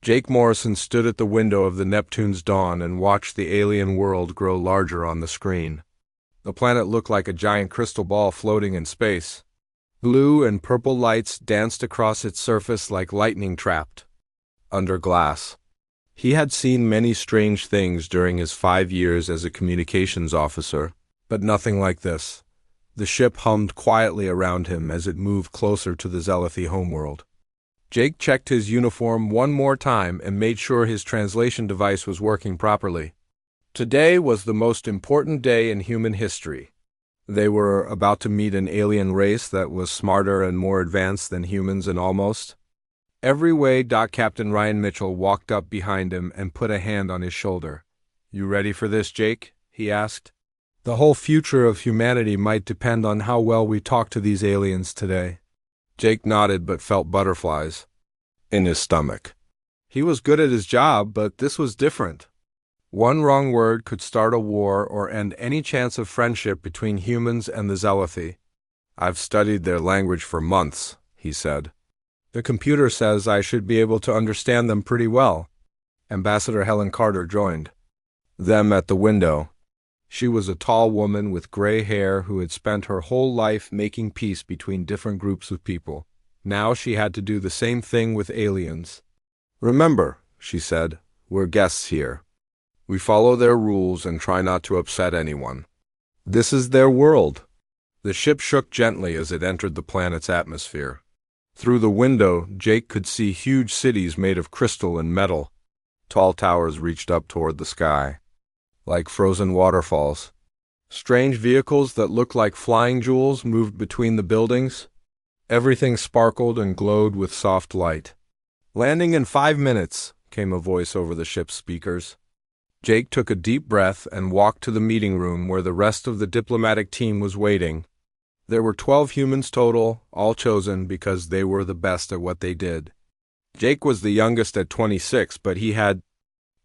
Jake Morrison stood at the window of the Neptune's Dawn and watched the alien world grow larger on the screen. The planet looked like a giant crystal ball floating in space. Blue and purple lights danced across its surface like lightning trapped under glass. He had seen many strange things during his 5 years as a communications officer, but nothing like this. The ship hummed quietly around him as it moved closer to the Zealothi homeworld. Jake checked his uniform one more time and made sure his translation device was working properly. Today was the most important day in human history. They were about to meet an alien race that was smarter and more advanced than humans in almost every way. Captain Ryan Mitchell walked up behind him and put a hand on his shoulder. "You ready for this, Jake?" he asked. "The whole future of humanity might depend on how well we talk to these aliens today." Jake nodded but felt butterflies in his stomach. He was good at his job, but this was different. One wrong word could start a war or end any chance of friendship between humans and the Zealothi. "I've studied their language for months," he said. "The computer says I should be able to understand them pretty well." Ambassador Helen Carter joined them at the window. She was a tall woman with gray hair who had spent her whole life making peace between different groups of people. Now she had to do the same thing with aliens. "Remember," she said, "we're guests here. We follow their rules and try not to upset anyone. This is their world." The ship shook gently as it entered the planet's atmosphere. Through the window, Jake could see huge cities made of crystal and metal. Tall towers reached up toward the sky, like frozen waterfalls. Strange vehicles that looked like flying jewels moved between the buildings. Everything sparkled and glowed with soft light. "Landing in 5 minutes," came a voice over the ship's speakers. Jake took a deep breath and walked to the meeting room where the rest of the diplomatic team was waiting. There were 12 humans total, all chosen because they were the best at what they did. Jake was the youngest at 26, but he had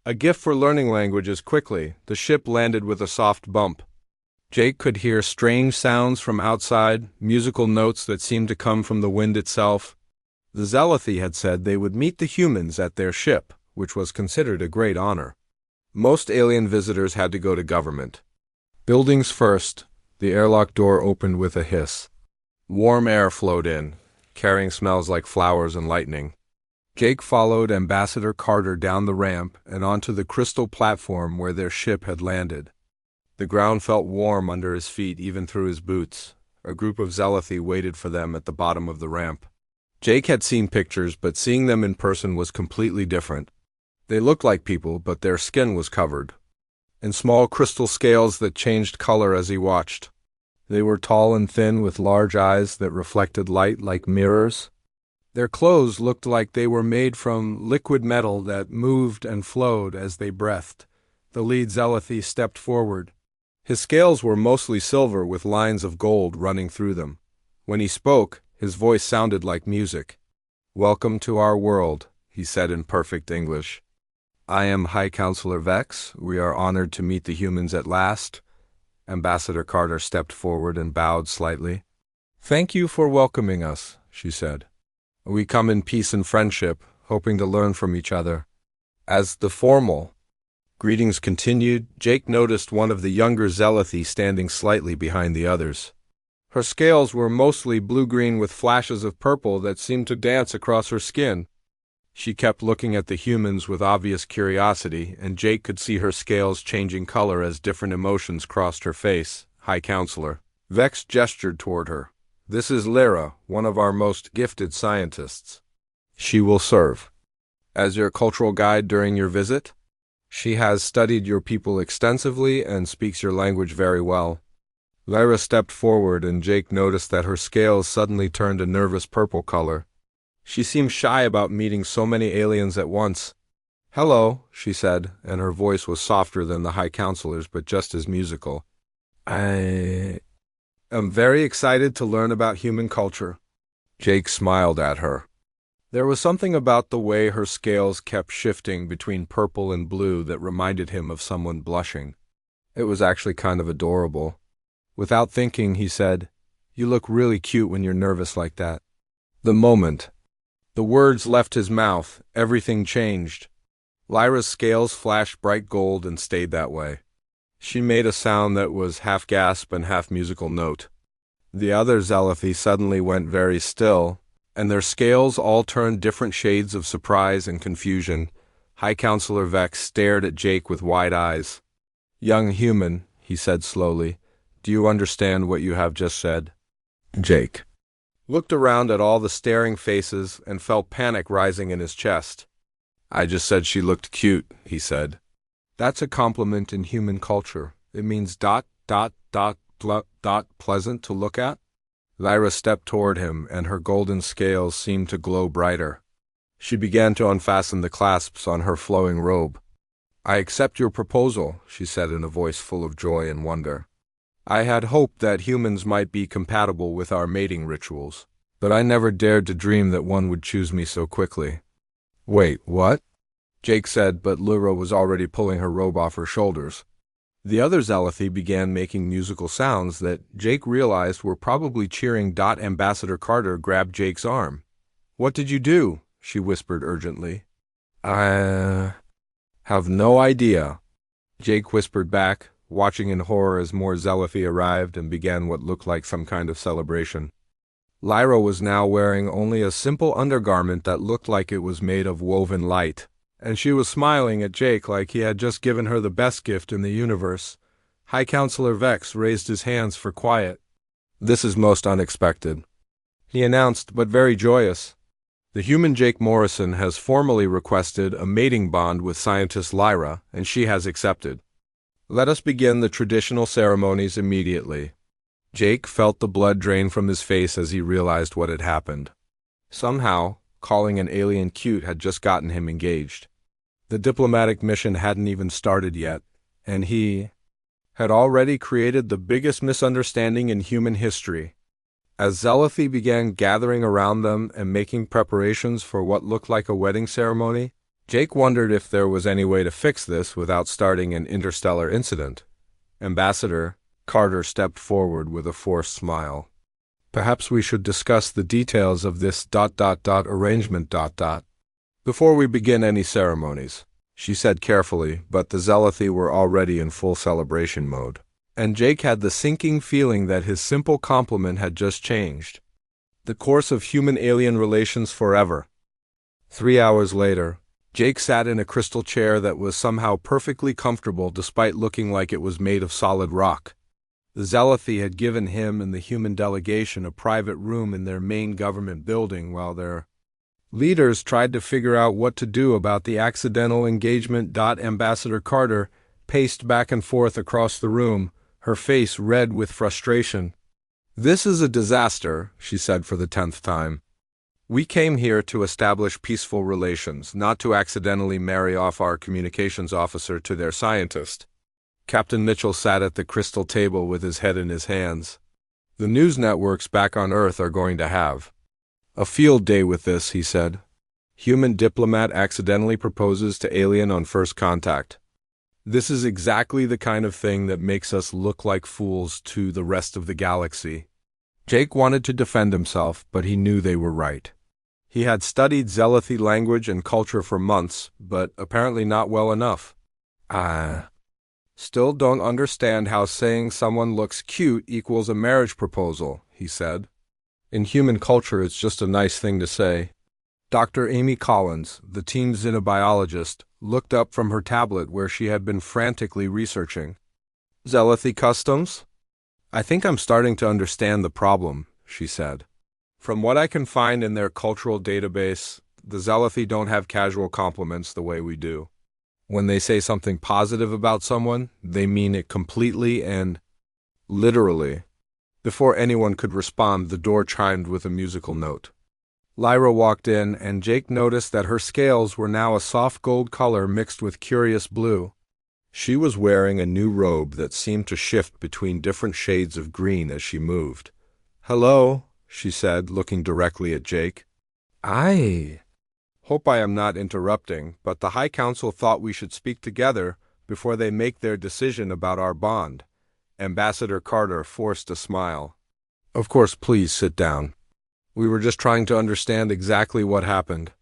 a gift for learning languages quickly. The ship landed with a soft bump. Jake could hear strange sounds from outside, musical notes that seemed to come from the wind itself. The Zealothi had said they would meet the humans at their ship, which was considered a great honor. Most alien visitors had to go to government buildings first. The airlock door opened with a hiss. Warm air flowed in, carrying smells like flowers and lightning. Jake followed Ambassador Carter down the ramp and onto the crystal platform where their ship had landed. The ground felt warm under his feet even through his boots. A group of Zealothi waited for them at the bottom of the ramp. Jake had seen pictures, but seeing them in person was completely different. They looked like people, but their skin was covered in small crystal scales that changed color as he watched. They were tall and thin with large eyes that reflected light like mirrors. Their clothes looked like they were made from liquid metal that moved and flowed as they breathed. The lead Zealothi stepped forward. His scales were mostly silver with lines of gold running through them. When he spoke, his voice sounded like music. "Welcome to our world," he said in perfect English. "I am High Counselor Vex. We are honored to meet the humans at last." Ambassador Carter stepped forward and bowed slightly. "Thank you for welcoming us," she said. "We come in peace and friendship, hoping to learn from each other." As the formal greetings continued, Jake noticed one of the younger Zealothi standing slightly behind the others. Her scales were mostly blue-green with flashes of purple that seemed to dance across her skin. She kept looking at the humans with obvious curiosity, and Jake could see her scales changing color as different emotions crossed her face. "High Counselor." Vex gestured toward her. "This is Lyra, one of our most gifted scientists. She will serve as your cultural guide during your visit. She has studied your people extensively and speaks your language very well." Lyra stepped forward, and Jake noticed that her scales suddenly turned a nervous purple color. She seemed shy about meeting so many aliens at once. "Hello," she said, and her voice was softer than the High Counselor's but just as musical. "I am very excited to learn about human culture." Jake smiled at her. There was something about the way her scales kept shifting between purple and blue that reminded him of someone blushing. It was actually kind of adorable. Without thinking, he said, "You look really cute when you're nervous like that." The moment The words left his mouth, everything changed. Lyra's scales flashed bright gold and stayed that way. She made a sound that was half gasp and half musical note. The other Zealothi suddenly went very still, and their scales all turned different shades of surprise and confusion. High Counselor Vex stared at Jake with wide eyes. "Young human," he said slowly, "do you understand what you have just said?" Jake looked around at all the staring faces and felt panic rising in his chest. "I just said she looked cute," he said. "That's a compliment in human culture. It means pleasant to look at." Lyra stepped toward him, and her golden scales seemed to glow brighter. She began to unfasten the clasps on her flowing robe. "I accept your proposal," she said in a voice full of joy and wonder. "I had hoped that humans might be compatible with our mating rituals, but I never dared to dream that one would choose me so quickly." "Wait, what?" Jake said, but Lyra was already pulling her robe off her shoulders. The other Zealothi began making musical sounds that Jake realized were probably cheering. Ambassador Carter grabbed Jake's arm. "What did you do?" she whispered urgently. "I have no idea," Jake whispered back, watching in horror as more Zealothi arrived and began what looked like some kind of celebration. Lyra was now wearing only a simple undergarment that looked like it was made of woven light, and she was smiling at Jake like he had just given her the best gift in the universe. High Counselor Vex raised his hands for quiet. "This is most unexpected," he announced, but very joyous. "The human Jake Morrison has formally requested a mating bond with scientist Lyra, and she has accepted. Let us begin the traditional ceremonies immediately." Jake felt the blood drain from his face as he realized what had happened. Somehow, calling an alien cute had just gotten him engaged. The diplomatic mission hadn't even started yet, and he had already created the biggest misunderstanding in human history. As Zealothi began gathering around them and making preparations for what looked like a wedding ceremony, Jake wondered if there was any way to fix this without starting an interstellar incident. Ambassador Carter stepped forward with a forced smile. "Perhaps we should discuss the details of this arrangement. Before we begin any ceremonies," she said carefully, but the Zealothi were already in full celebration mode, and Jake had the sinking feeling that his simple compliment had just changed the course of human-alien relations forever. 3 hours later, Jake sat in a crystal chair that was somehow perfectly comfortable despite looking like it was made of solid rock. The Zealothi had given him and the human delegation a private room in their main government building while their leaders tried to figure out what to do about the accidental engagement. Ambassador Carter paced back and forth across the room, her face red with frustration. "This is a disaster," she said for the 10th time. "We came here to establish peaceful relations, not to accidentally marry off our communications officer to their scientist." Captain Mitchell sat at the crystal table with his head in his hands. "The news networks back on Earth are going to have a field day with this," he said. "Human diplomat accidentally proposes to alien on first contact. This is exactly the kind of thing that makes us look like fools to the rest of the galaxy." Jake wanted to defend himself, but he knew they were right. He had studied Zealothi language and culture for months, but apparently not well enough. "I still don't understand how saying someone looks cute equals a marriage proposal," he said. "In human culture, it's just a nice thing to say." Dr. Amy Collins, the team's xenobiologist, looked up from her tablet where she had been frantically researching. "Zealothi customs? I think I'm starting to understand the problem," she said. "From what I can find in their cultural database, the Zealothi don't have casual compliments the way we do. When they say something positive about someone, they mean it completely and literally." Before anyone could respond, the door chimed with a musical note. Lyra walked in, and Jake noticed that her scales were now a soft gold color mixed with curious blue. She was wearing a new robe that seemed to shift between different shades of green as she moved. "Hello," she said, looking directly at Jake. "I hope I am not interrupting, but the High Council thought we should speak together before they make their decision about our bond." Ambassador Carter forced a smile. "Of course, please sit down." We were just trying to understand exactly what happened.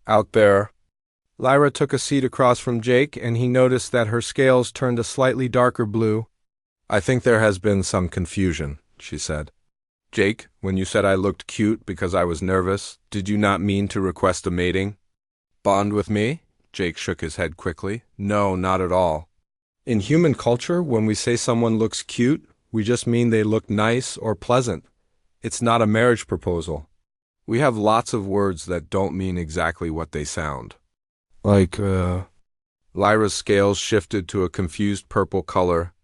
Out there. Lyra took a seat across from Jake, and he noticed that her scales turned a slightly darker blue. I think there has been some confusion, she said. Jake, when you said I looked cute because I was nervous, did you not mean to request a mating? Bond with me? Jake shook his head quickly. No, not at all. In human culture, when we say someone looks cute, we just mean they look nice or pleasant. It's not a marriage proposal. We have lots of words that don't mean exactly what they sound. Lyra's scales shifted to a confused purple color.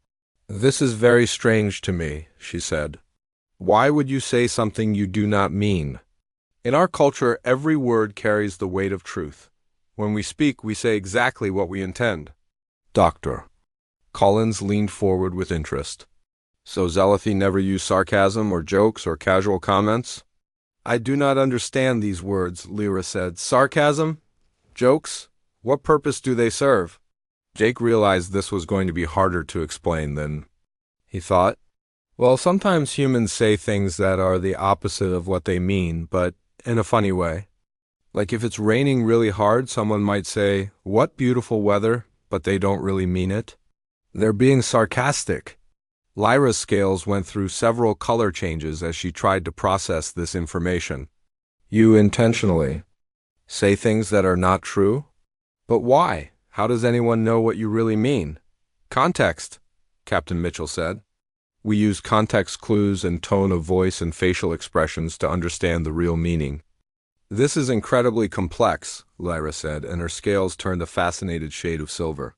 This is very strange to me, she said. Why would you say something you do not mean? In our culture, every word carries the weight of truth. When we speak, we say exactly what we intend. Doctor. Collins leaned forward with interest. So Zealothy never used sarcasm or jokes or casual comments? I do not understand these words, Lyra said. Sarcasm? Jokes? What purpose do they serve? Jake realized this was going to be harder to explain than he thought. Well, sometimes humans say things that are the opposite of what they mean, but in a funny way. Like if it's raining really hard, someone might say, "What beautiful weather," but they don't really mean it. They're being sarcastic. Lyra's scales went through several color changes as she tried to process this information. You intentionally say things that are not true? But why? How does anyone know what you really mean? Context, Captain Mitchell said. We use context clues and tone of voice and facial expressions to understand the real meaning. This is incredibly complex, Lyra said, and her scales turned a fascinated shade of silver.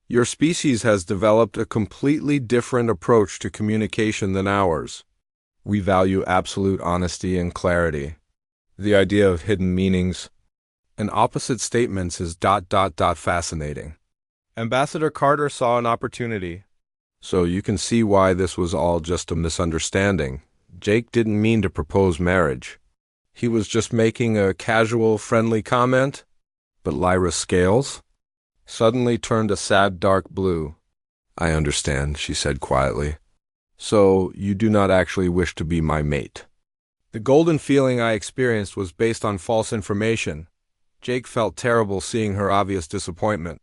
Your species has developed a completely different approach to communication than ours. We value absolute honesty and clarity. The idea of hidden meanings and opposite statements is ... fascinating. Ambassador Carter saw an opportunity. So you can see why this was all just a misunderstanding. Jake didn't mean to propose marriage. He was just making a casual, friendly comment. But Lyra's scales suddenly turned a sad dark blue. I understand, she said quietly. So you do not actually wish to be my mate. The golden feeling I experienced was based on false information. Jake felt terrible seeing her obvious disappointment.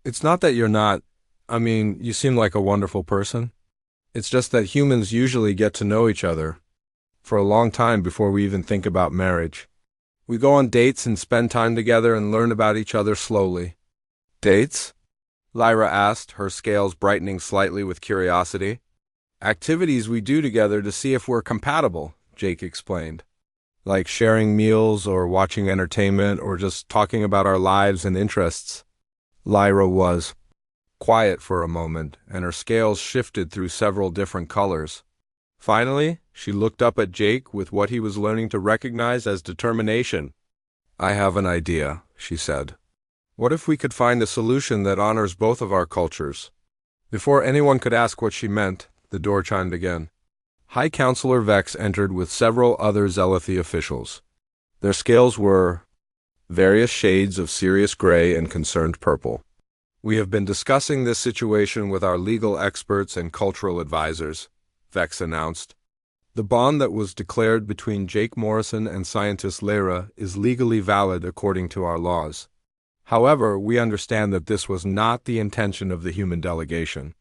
It's not that you're not. You seem like a wonderful person. It's just that humans usually get to know each other for a long time before we even think about marriage. We go on dates and spend time together and learn about each other slowly. Dates? Lyra asked, her scales brightening slightly with curiosity. Activities we do together to see if we're compatible, Jake explained. Like sharing meals or watching entertainment or just talking about our lives and interests. Lyra was quiet for a moment, and her scales shifted through several different colors. Finally, she looked up at Jake with what he was learning to recognize as determination. I have an idea, she said. What if we could find a solution that honors both of our cultures? Before anyone could ask what she meant, the door chimed again. High Counselor Vex entered with several other Zealothy officials. Their scales were various shades of serious gray and concerned purple. We have been discussing this situation with our legal experts and cultural advisors, Vex announced. The bond that was declared between Jake Morrison and scientist Lyra is legally valid according to our laws. However, we understand that this was not the intention of the human delegation.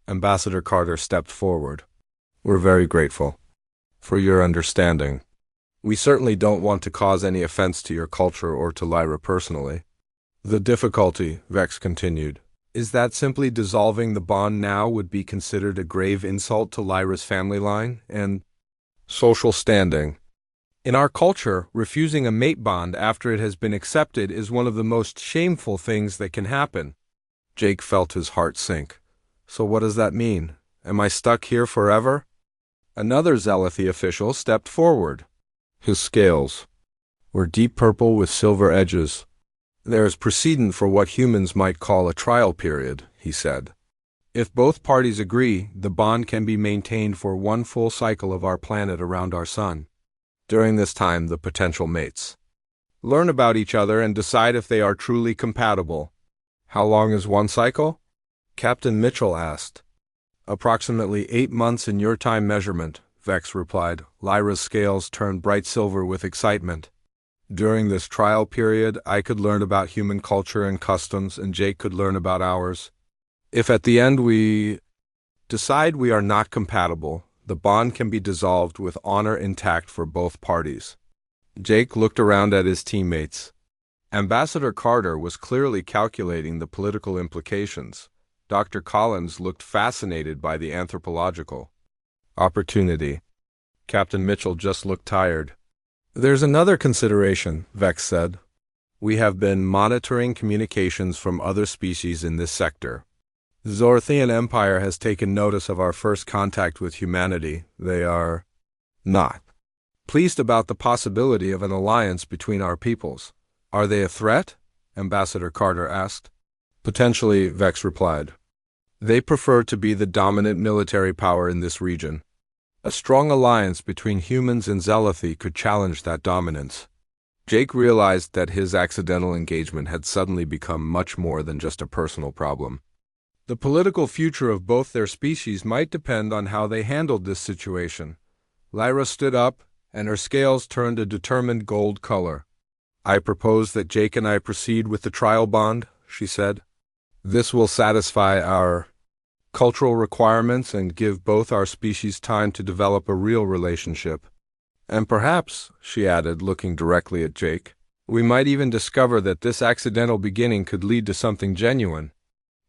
Ambassador Carter stepped forward. We're very grateful for your understanding. We certainly don't want to cause any offense to your culture or to Lyra personally. The difficulty, Vex continued, is that simply dissolving the bond now would be considered a grave insult to Lyra's family line and social standing. In our culture, refusing a mate bond after it has been accepted is one of the most shameful things that can happen. Jake felt his heart sink. So what does that mean? Am I stuck here forever? Another Zealothy official stepped forward. His scales were deep purple with silver edges. There is precedent for what humans might call a trial period, he said. If both parties agree, the bond can be maintained for one full cycle of our planet around our sun. During this time, the potential mates learn about each other and decide if they are truly compatible. How long is one cycle? Captain Mitchell asked. Approximately 8 months in your time measurement, Vex replied. Lyra's scales turned bright silver with excitement. During this trial period, I could learn about human culture and customs, and Jake could learn about ours. If at the end we decide we are not compatible, the bond can be dissolved with honor intact for both parties. Jake looked around at his teammates. Ambassador Carter was clearly calculating the political implications. Dr. Collins looked fascinated by the anthropological opportunity. Captain Mitchell just looked tired. There's another consideration, Vex said. We have been monitoring communications from other species in this sector. The Zorthian Empire has taken notice of our first contact with humanity. They are not pleased about the possibility of an alliance between our peoples. Are they a threat? Ambassador Carter asked. Potentially, Vex replied. They prefer to be the dominant military power in this region. A strong alliance between humans and Zealothi could challenge that dominance. Jake realized that his accidental engagement had suddenly become much more than just a personal problem. The political future of both their species might depend on how they handled this situation. Lyra stood up, and her scales turned a determined gold color. I propose that Jake and I proceed with the trial bond, she said. This will satisfy our cultural requirements and give both our species time to develop a real relationship. And perhaps, she added, looking directly at Jake, we might even discover that this accidental beginning could lead to something genuine.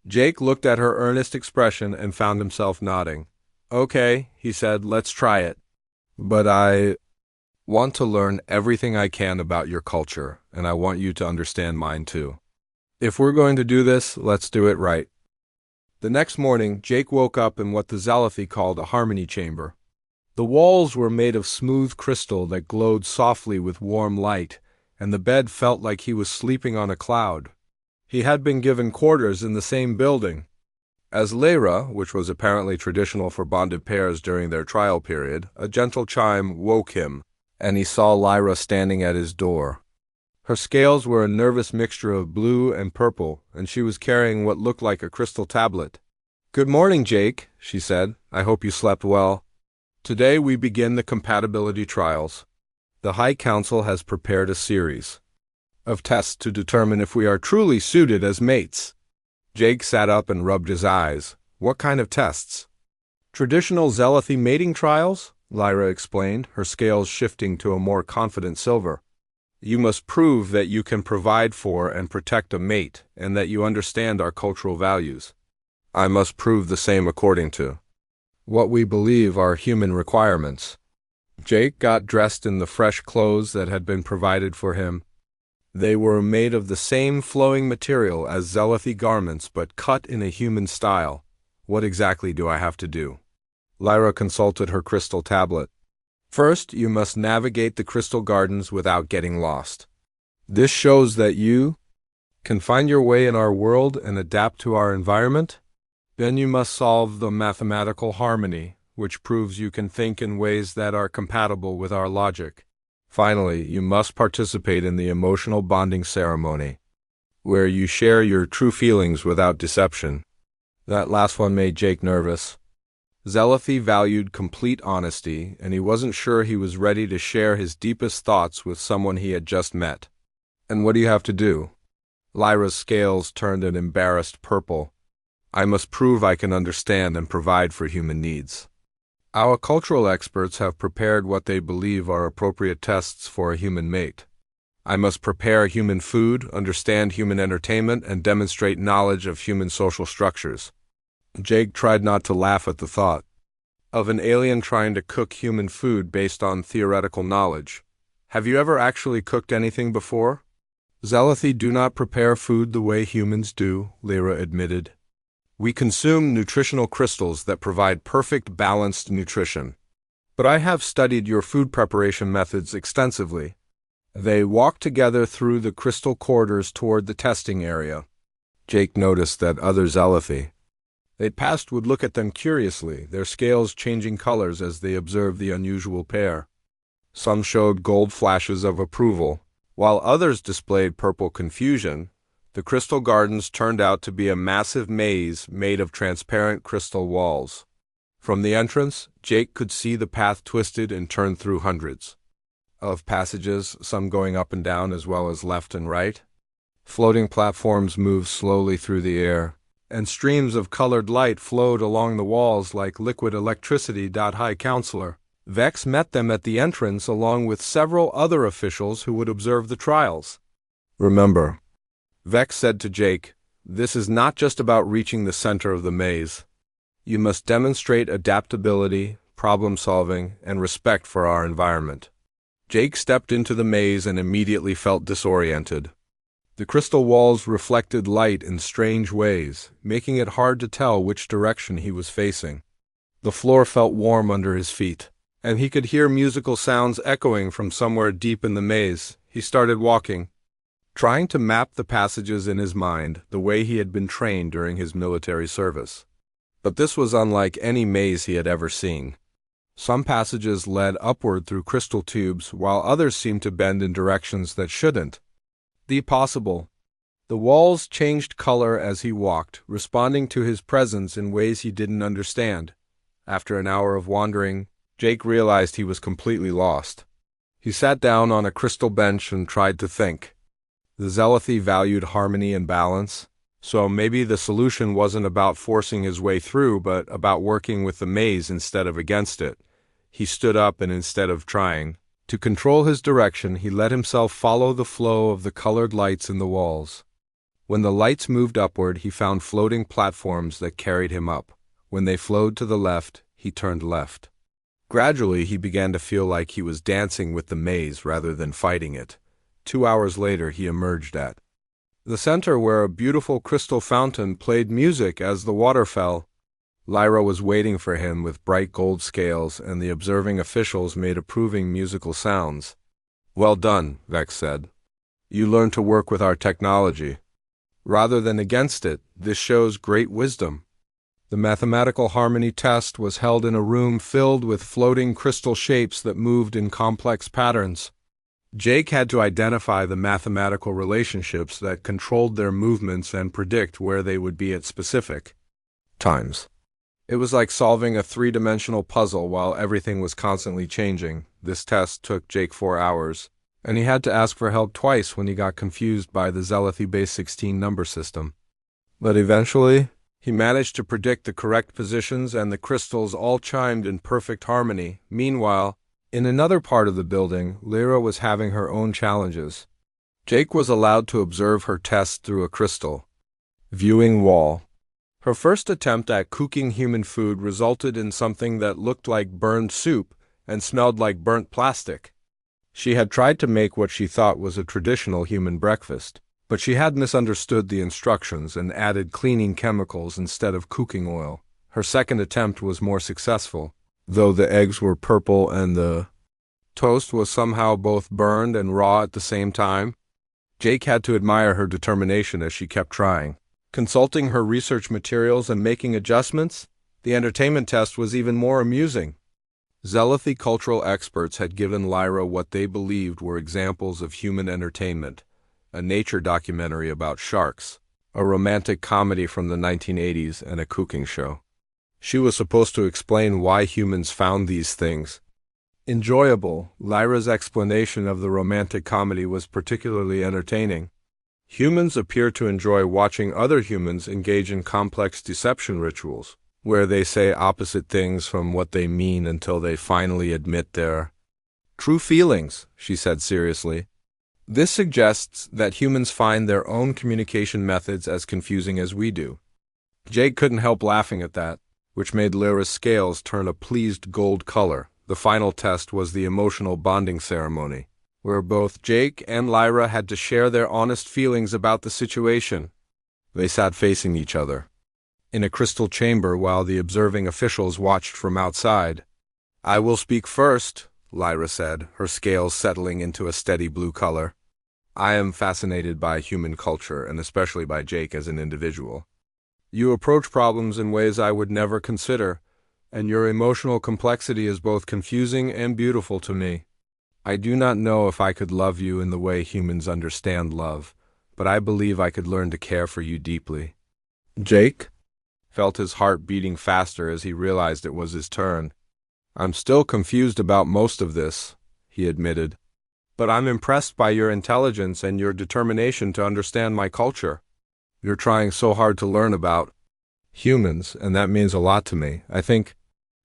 Jake looked at her earnest expression and found himself nodding. Okay, he said, let's try it. But I want to learn everything I can about your culture, and I want you to understand mine too. If we're going to do this, let's do it right. The next morning, Jake woke up in what the Zealothi called a harmony chamber. The walls were made of smooth crystal that glowed softly with warm light, and the bed felt like he was sleeping on a cloud. He had been given quarters in the same building. As Lyra, which was apparently traditional for bonded pairs during their trial period, a gentle chime woke him, and he saw Lyra standing at his door. Her scales were a nervous mixture of blue and purple, and she was carrying what looked like a crystal tablet. Good morning, Jake, she said. I hope you slept well. Today we begin the compatibility trials. The High Council has prepared a series of tests to determine if we are truly suited as mates. Jake sat up and rubbed his eyes. What kind of tests? Traditional Zealothi mating trials, Lyra explained, her scales shifting to a more confident silver. You must prove that you can provide for and protect a mate, and that you understand our cultural values. I must prove the same according to what we believe are human requirements. Jake got dressed in the fresh clothes that had been provided for him. They were made of the same flowing material as Zealothi garments, but cut in a human style. What exactly do I have to do? Lyra consulted her crystal tablet. First, you must navigate the crystal gardens without getting lost. This shows that you can find your way in our world and adapt to our environment. Then you must solve the mathematical harmony, which proves you can think in ways that are compatible with our logic. Finally, you must participate in the emotional bonding ceremony, where you share your true feelings without deception. That last one made Jake nervous. Zealothi valued complete honesty, and he wasn't sure he was ready to share his deepest thoughts with someone he had just met. And what do you have to do? Lyra's scales turned an embarrassed purple. I must prove I can understand and provide for human needs. Our cultural experts have prepared what they believe are appropriate tests for a human mate. I must prepare human food, understand human entertainment, and demonstrate knowledge of human social structures. Jake tried not to laugh at the thought of an alien trying to cook human food based on theoretical knowledge. Have you ever actually cooked anything before? Zealothi do not prepare food the way humans do, Lyra admitted. We consume nutritional crystals that provide perfect, balanced nutrition. But I have studied your food preparation methods extensively. They walked together through the crystal corridors toward the testing area. Jake noticed that other Zealothi they'd passed would look at them curiously, their scales changing colors as they observed the unusual pair. Some showed gold flashes of approval, while others displayed purple confusion. The crystal gardens turned out to be a massive maze made of transparent crystal walls. From the entrance, Jake could see the path twisted and turned through hundreds of passages, some going up and down as well as left and right. Floating platforms moved slowly through the air, and streams of colored light flowed along the walls like liquid electricity. High Counselor Vex met them at the entrance along with several other officials who would observe the trials. "Remember," Vex said to Jake, "this is not just about reaching the center of the maze. You must demonstrate adaptability, problem-solving, and respect for our environment." Jake stepped into the maze and immediately felt disoriented. The crystal walls reflected light in strange ways, making it hard to tell which direction he was facing. The floor felt warm under his feet, and he could hear musical sounds echoing from somewhere deep in the maze. He started walking, trying to map the passages in his mind the way he had been trained during his military service. But this was unlike any maze he had ever seen. Some passages led upward through crystal tubes, while others seemed to bend in directions that shouldn't. The possible. The walls changed color as he walked, responding to his presence in ways he didn't understand. After an hour of wandering, Jake realized he was completely lost. He sat down on a crystal bench and tried to think. The Zealothi valued harmony and balance, so maybe the solution wasn't about forcing his way through, but about working with the maze instead of against it. He stood up and instead of trying to control his direction, he let himself follow the flow of the colored lights in the walls. When the lights moved upward, he found floating platforms that carried him up. When they flowed to the left, he turned left. Gradually, he began to feel like he was dancing with the maze rather than fighting it. 2 hours later, he emerged at the center where a beautiful crystal fountain played music as the water fell. Lyra was waiting for him with bright gold scales, and the observing officials made approving musical sounds. "Well done," Vex said. "You learned to work with our technology rather than against it. This shows great wisdom." The mathematical harmony test was held in a room filled with floating crystal shapes that moved in complex patterns. Jake had to identify the mathematical relationships that controlled their movements and predict where they would be at specific times. It was like solving a three-dimensional puzzle while everything was constantly changing. This test took Jake 4 hours, and he had to ask for help twice when he got confused by the Zealothi Base 16 number system. But eventually, he managed to predict the correct positions, and the crystals all chimed in perfect harmony. Meanwhile, in another part of the building, Lyra was having her own challenges. Jake was allowed to observe her test through a crystal viewing wall. Her first attempt at cooking human food resulted in something that looked like burned soup and smelled like burnt plastic. She had tried to make what she thought was a traditional human breakfast, but she had misunderstood the instructions and added cleaning chemicals instead of cooking oil. Her second attempt was more successful, though the eggs were purple and the toast was somehow both burned and raw at the same time. Jake had to admire her determination as she kept trying. Consulting her research materials and making adjustments, the entertainment test was even more amusing. Zealothi cultural experts had given Lyra what they believed were examples of human entertainment: a nature documentary about sharks, a romantic comedy from the 1980s, and a cooking show. She was supposed to explain why humans found these things enjoyable. Lyra's explanation of the romantic comedy was particularly entertaining. Humans appear to enjoy watching other humans engage in complex deception rituals, where they say opposite things from what they mean until they finally admit their true feelings, she said seriously. This suggests that humans find their own communication methods as confusing as we do. Jake couldn't help laughing at that, which made Lyra's scales turn a pleased gold color. The final test was the emotional bonding ceremony, where both Jake and Lyra had to share their honest feelings about the situation. They sat facing each other in a crystal chamber while the observing officials watched from outside. "I will speak first," Lyra said, her scales settling into a steady blue color. "I am fascinated by human culture, and especially by Jake as an individual. You approach problems in ways I would never consider, and your emotional complexity is both confusing and beautiful to me. I do not know if I could love you in the way humans understand love, but I believe I could learn to care for you deeply." "Jake?" felt his heart beating faster as he realized it was his turn. "I'm still confused about most of this," he admitted. "But I'm impressed by your intelligence and your determination to understand my culture. You're trying so hard to learn about humans, and that means a lot to me. I think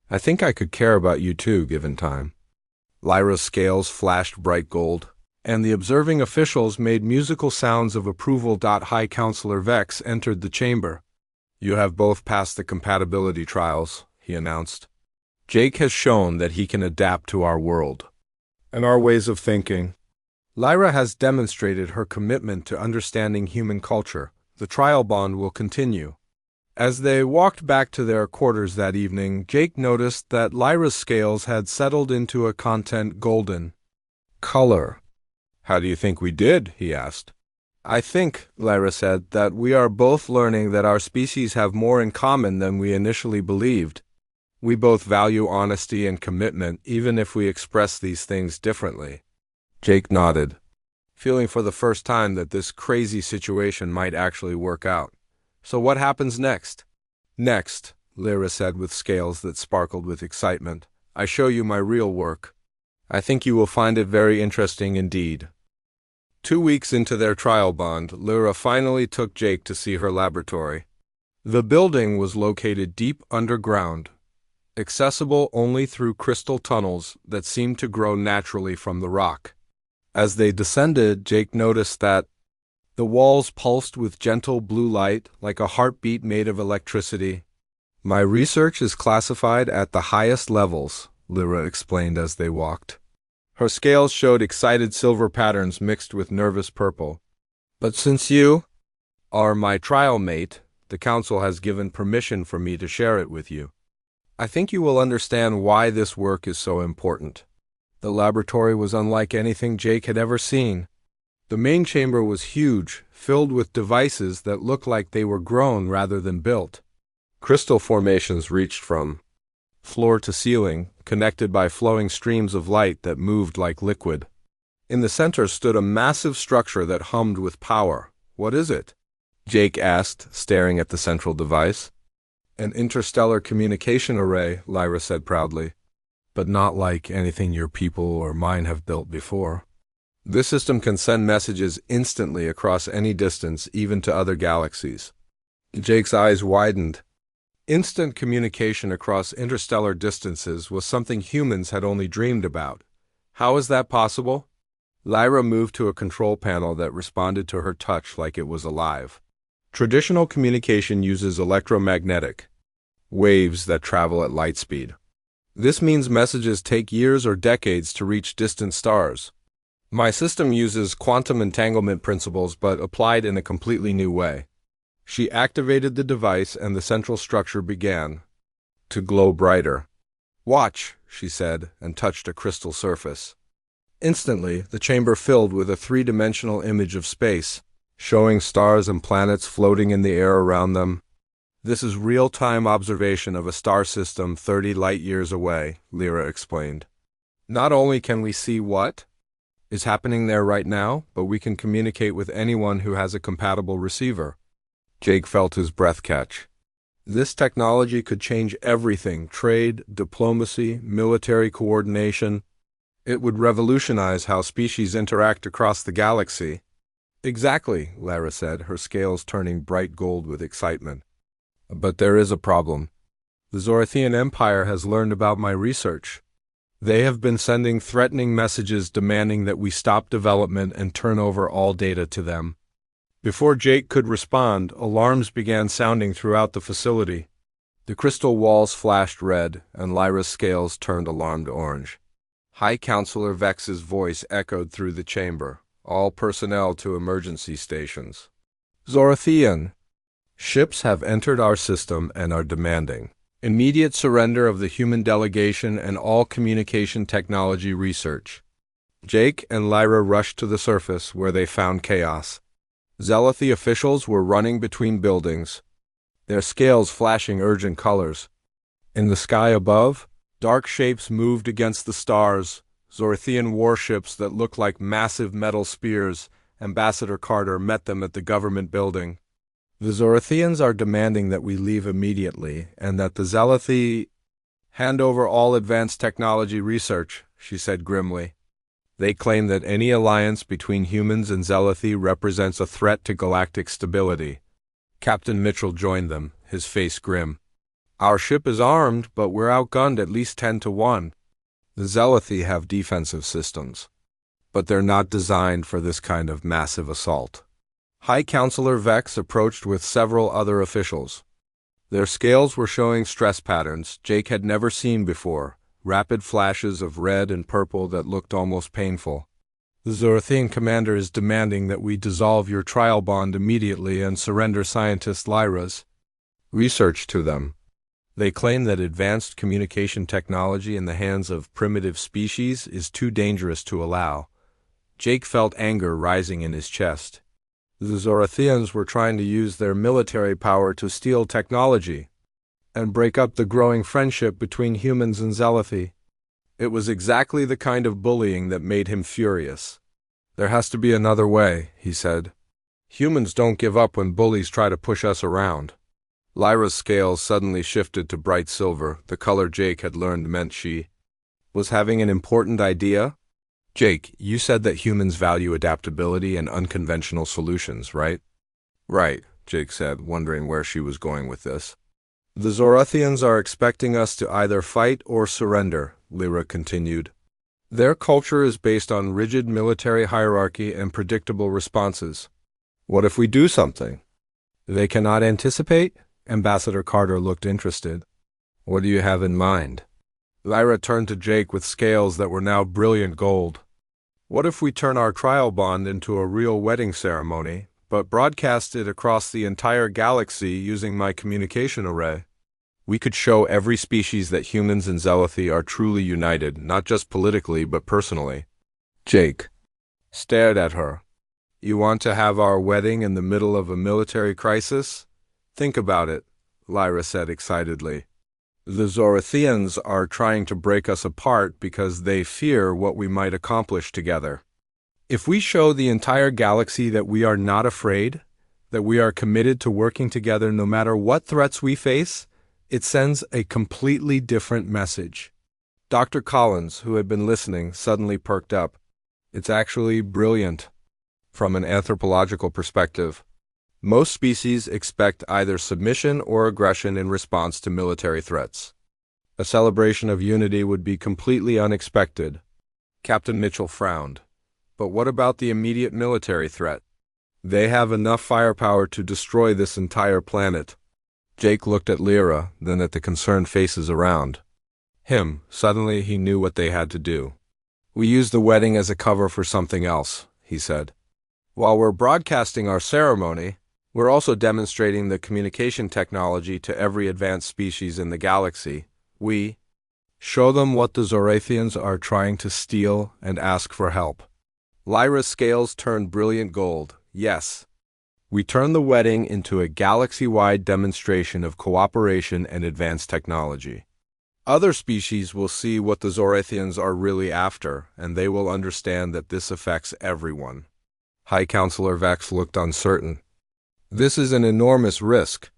I could care about you too, given time." Lyra's scales flashed bright gold, and the observing officials made musical sounds of approval. High Counselor Vex entered the chamber. "You have both passed the compatibility trials," he announced. "Jake has shown that he can adapt to our world and our ways of thinking. Lyra has demonstrated her commitment to understanding human culture. The trial bond will continue." As they walked back to their quarters that evening, Jake noticed that Lyra's scales had settled into a content golden color. "How do you think we did?" he asked. "I think," Lyra said, "that we are both learning that our species have more in common than we initially believed. We both value honesty and commitment, even if we express these things differently." Jake nodded, feeling for the first time that this crazy situation might actually work out. "So what happens next?" "Next," Lyra said with scales that sparkled with excitement, "I show you my real work. I think you will find it very interesting indeed." 2 weeks into their trial bond, Lyra finally took Jake to see her laboratory. The building was located deep underground, accessible only through crystal tunnels that seemed to grow naturally from the rock. As they descended, Jake noticed that the walls pulsed with gentle blue light, like a heartbeat made of electricity. "My research is classified at the highest levels," Lyra explained as they walked. Her scales showed excited silver patterns mixed with nervous purple. "But since you are my trial mate, the Council has given permission for me to share it with you. I think you will understand why this work is so important." The laboratory was unlike anything Jake had ever seen. The main chamber was huge, filled with devices that looked like they were grown rather than built. Crystal formations reached from floor to ceiling, connected by flowing streams of light that moved like liquid. In the center stood a massive structure that hummed with power. "What is it?" Jake asked, staring at the central device. "An interstellar communication array," Lyra said proudly. "But not like anything your people or mine have built before. This system can send messages instantly across any distance, even to other galaxies." Jake's eyes widened. Instant communication across interstellar distances was something humans had only dreamed about. "How is that possible?" Lyra moved to a control panel that responded to her touch like it was alive. "Traditional communication uses electromagnetic waves that travel at light speed. This means messages take years or decades to reach distant stars. My system uses quantum entanglement principles but applied in a completely new way." She activated the device and the central structure began to glow brighter. "Watch," she said, and touched a crystal surface. Instantly, the chamber filled with a three-dimensional image of space, showing stars and planets floating in the air around them. "This is real-time observation of a star system 30 light-years away," Lyra explained. "Not only can we see what is happening there right now, but we can communicate with anyone who has a compatible receiver." Jake felt his breath catch. This technology could change everything: trade, diplomacy, military coordination. It would revolutionize how species interact across the galaxy. "Exactly," Lyra said, her scales turning bright gold with excitement. "But there is a problem. The Zorathian Empire has learned about my research. They have been sending threatening messages demanding that we stop development and turn over all data to them." Before Jake could respond, alarms began sounding throughout the facility. The crystal walls flashed red, and Lyra's scales turned alarmed orange. High Counselor Vex's voice echoed through the chamber. "All personnel to emergency stations. Zorathian ships have entered our system and are demanding immediate surrender of the human delegation and all communication technology research." Jake and Lyra rushed to the surface, where they found chaos. Zealoty officials were running between buildings, their scales flashing urgent colors. In the sky above, dark shapes moved against the stars, Zorathian warships that looked like massive metal spears. Ambassador Carter met them at the government building. The Zorathians are demanding that we leave immediately, and that the Zelathi hand over all advanced technology research, she said grimly. They claim that any alliance between humans and Zelathi represents a threat to galactic stability. Captain Mitchell joined them, his face grim. Our ship is armed, but we're outgunned at least 10-1. The Zelathi have defensive systems, but they're not designed for this kind of massive assault. High Counselor Vex approached with several other officials. Their scales were showing stress patterns Jake had never seen before, rapid flashes of red and purple that looked almost painful. The Zorathian commander is demanding that we dissolve your trial bond immediately and surrender scientist Lyra's research to them. They claim that advanced communication technology in the hands of primitive species is too dangerous to allow. Jake felt anger rising in his chest. The Zorathians were trying to use their military power to steal technology and break up the growing friendship between humans and Zelathi. It was exactly the kind of bullying that made him furious. There has to be another way, he said. Humans don't give up when bullies try to push us around. Lyra's scales suddenly shifted to bright silver, the color Jake had learned meant she was having an important idea. Jake, you said that humans value adaptability and unconventional solutions, right? Right, Jake said, wondering where she was going with this. The Zorathians are expecting us to either fight or surrender, Lyra continued. Their culture is based on rigid military hierarchy and predictable responses. What if we do something? They cannot anticipate? Ambassador Carter looked interested. What do you have in mind? Lyra turned to Jake with scales that were now brilliant gold. What if we turn our trial bond into a real wedding ceremony, but broadcast it across the entire galaxy using my communication array? We could show every species that humans and Zelathi are truly united, not just politically, but personally. Jake stared at her. You want to have our wedding in the middle of a military crisis? Think about it, Lyra said excitedly. The Zorathians are trying to break us apart because they fear what we might accomplish together. If we show the entire galaxy that we are not afraid, that we are committed to working together no matter what threats we face, it sends a completely different message. Dr. Collins, who had been listening, suddenly perked up. It's actually brilliant. From an anthropological perspective, most species expect either submission or aggression in response to military threats. A celebration of unity would be completely unexpected. Captain Mitchell frowned. But what about the immediate military threat? They have enough firepower to destroy this entire planet. Jake looked at Lyra, then at the concerned faces around. Suddenly he knew what they had to do. We use the wedding as a cover for something else, he said. While we're broadcasting our ceremony, we're also demonstrating the communication technology to every advanced species in the galaxy. We show them what the Zorathians are trying to steal and ask for help. Lyra's scales turned brilliant gold. Yes. We turn the wedding into a galaxy-wide demonstration of cooperation and advanced technology. Other species will see what the Zorathians are really after, and they will understand that this affects everyone. High Counselor Vex looked uncertain. This is an enormous risk.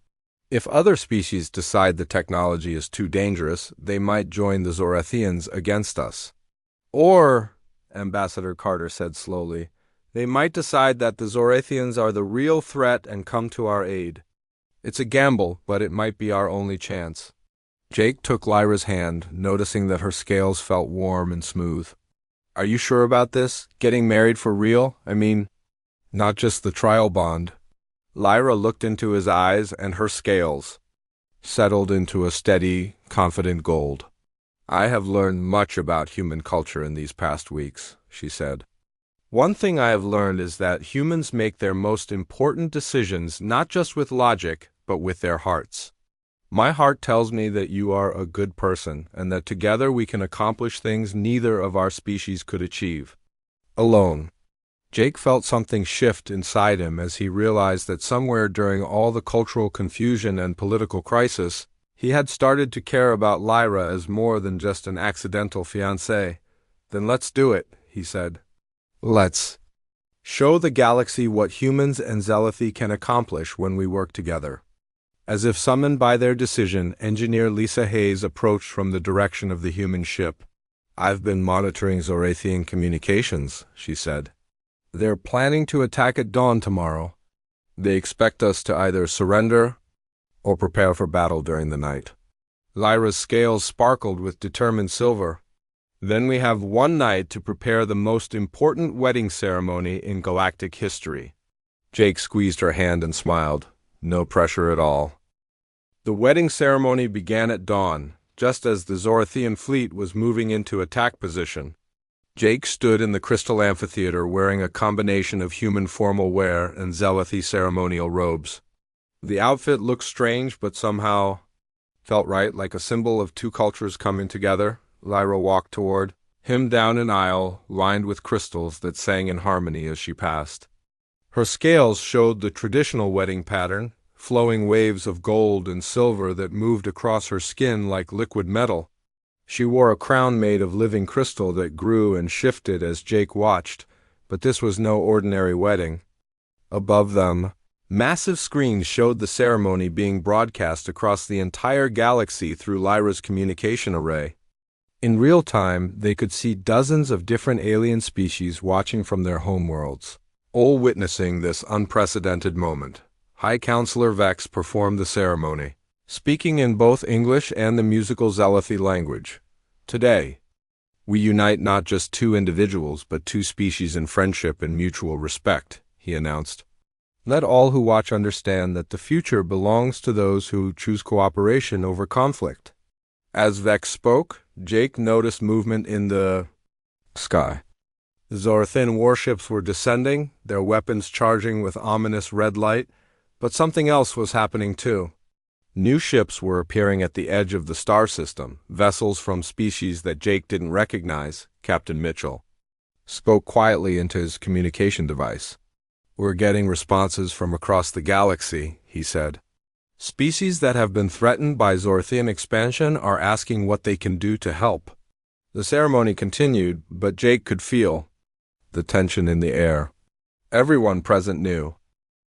If other species decide the technology is too dangerous, they might join the Zorathians against us. Or, Ambassador Carter said slowly, they might decide that the Zorathians are the real threat and come to our aid. It's a gamble, but it might be our only chance. Jake took Lyra's hand, noticing that her scales felt warm and smooth. Are you sure about this? Getting married for real? I mean, not just the trial bond. Lyra looked into his eyes, and her scales settled into a steady, confident gold. I have learned much about human culture in these past weeks, she said. One thing I have learned is that humans make their most important decisions not just with logic, but with their hearts. My heart tells me that you are a good person, and that together we can accomplish things neither of our species could achieve alone. Jake felt something shift inside him as he realized that somewhere during all the cultural confusion and political crisis, he had started to care about Lyra as more than just an accidental fiancée. Then let's do it, he said. Let's. Show the galaxy what humans and Zealoty can accomplish when we work together. As if summoned by their decision, Engineer Lisa Hayes approached from the direction of the human ship. "I've been monitoring Zorathian communications," she said. "They're planning to attack at dawn tomorrow. They expect us to either surrender or prepare for battle during the night." Lyra's scales sparkled with determined silver. "Then we have one night to prepare the most important wedding ceremony in galactic history." Jake squeezed her hand and smiled. No pressure at all. The wedding ceremony began at dawn, just as the Zorathian fleet was moving into attack position. Jake stood in the crystal amphitheater wearing a combination of human formal wear and Zealoty ceremonial robes. The outfit looked strange but somehow felt right, like a symbol of two cultures coming together. Lyra walked toward him down an aisle lined with crystals that sang in harmony as she passed. Her scales showed the traditional wedding pattern, flowing waves of gold and silver that moved across her skin like liquid metal. She wore a crown made of living crystal that grew and shifted as Jake watched, but this was no ordinary wedding. Above them, massive screens showed the ceremony being broadcast across the entire galaxy through Lyra's communication array. In real time, they could see dozens of different alien species watching from their homeworlds, all witnessing this unprecedented moment. High Counselor Vex performed the ceremony, speaking in both English and the musical Zealoty language. "Today, we unite not just two individuals, but two species in friendship and mutual respect," he announced. "Let all who watch understand that the future belongs to those who choose cooperation over conflict." As Vex spoke, Jake noticed movement in the sky. The Zorathian warships were descending, their weapons charging with ominous red light, but something else was happening too. New ships were appearing at the edge of the star system, vessels from species that Jake didn't recognize. Captain Mitchell spoke quietly into his communication device. "We're getting responses from across the galaxy," he said. "Species that have been threatened by Zorathian expansion are asking what they can do to help." The ceremony continued, but Jake could feel the tension in the air. Everyone present knew